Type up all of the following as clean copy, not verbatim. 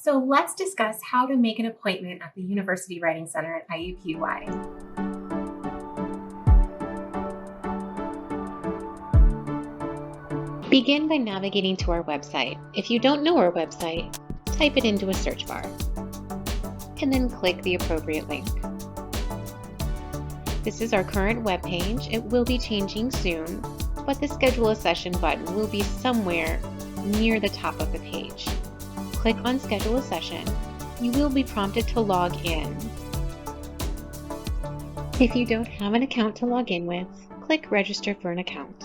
So let's discuss how to make an appointment at the University Writing Center at IUPUI. Begin by navigating to our website. If you don't know our website, type it into a search bar, and then click the appropriate link. This is our current web page. It will be changing soon, but the Schedule a Session button will be somewhere near the top of the page. Click on Schedule a Session. You will be prompted to log in. If you don't have an account to log in with, click Register for an account.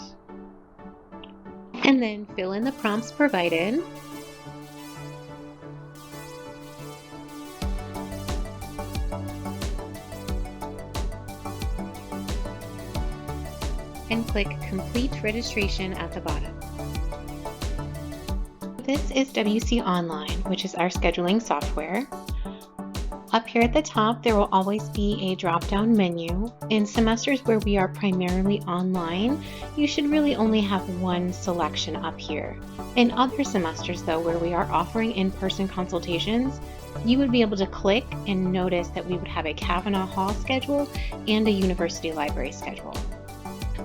And then fill in the prompts provided. And click Complete Registration at the bottom. This is WC Online, which is our scheduling software. Up here at the top, there will always be a drop-down menu. In semesters where we are primarily online, you should really only have one selection up here. In other semesters, though, where we are offering in-person consultations, you would be able to click and notice that we would have a Kavanaugh Hall schedule and a university library schedule.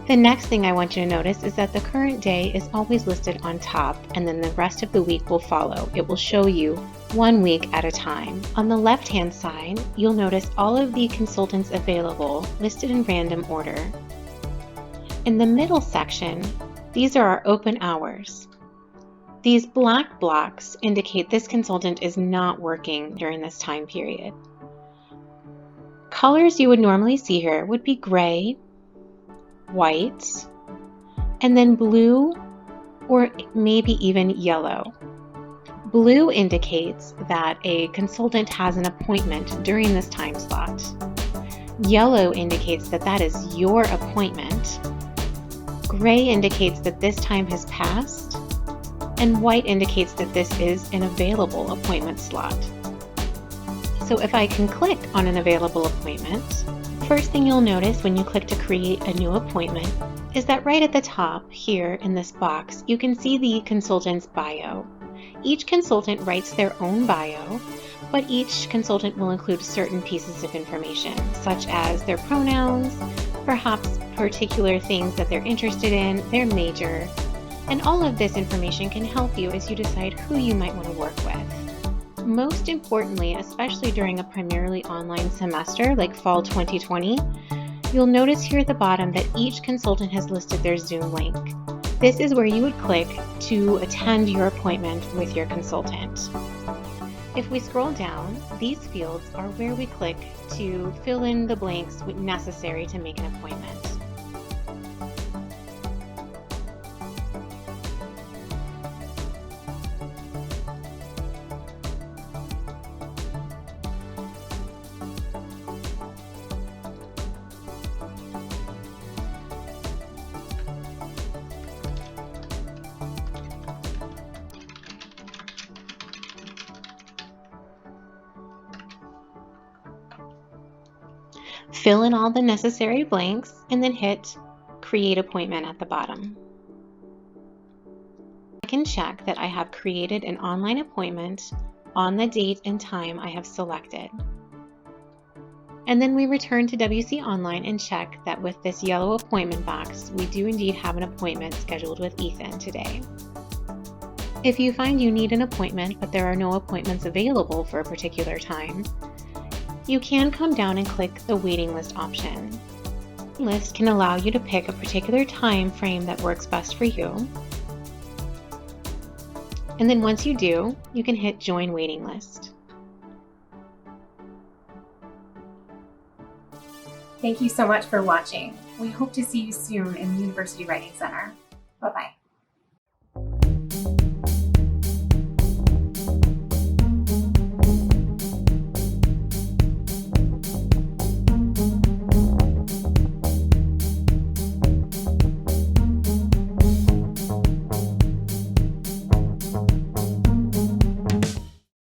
The next thing I want you to notice is that the current day is always listed on top, and then the rest of the week will follow. It will show you 1 week at a time. On the left-hand side, you'll notice all of the consultants available listed in random order. In the middle section, these are our open hours. These black blocks indicate this consultant is not working during this time period. Colors you would normally see here would be gray, white, and then blue or maybe even yellow. Blue indicates that a consultant has an appointment during this time slot. Yellow indicates that that is your appointment. Gray indicates that this time has passed. And white indicates that this is an available appointment slot. So if I can click on an available appointment, first thing you'll notice when you click to create a new appointment is that right at the top here in this box, you can see the consultant's bio. Each consultant writes their own bio, but each consultant will include certain pieces of information, such as their pronouns, perhaps particular things that they're interested in, their major, and all of this information can help you as you decide who you might want to work with. Most importantly, especially during a primarily online semester like fall 2020, you'll notice here at the bottom that each consultant has listed their Zoom link. This is where you would click to attend your appointment with your consultant. If we scroll down, these fields are where we click to fill in the blanks necessary to make an appointment. Fill in all the necessary blanks and then hit Create Appointment at the bottom. I can check that I have created an online appointment on the date and time I have selected. And then we return to WC Online and check that with this yellow appointment box, we do indeed have an appointment scheduled with Ethan today. If you find you need an appointment but there are no appointments available for a particular time, you can come down and click the waiting list option. The list can allow you to pick a particular time frame that works best for you. And then once you do, you can hit Join Waiting List. Thank you so much for watching. We hope to see you soon in the University Writing Center. Bye-bye.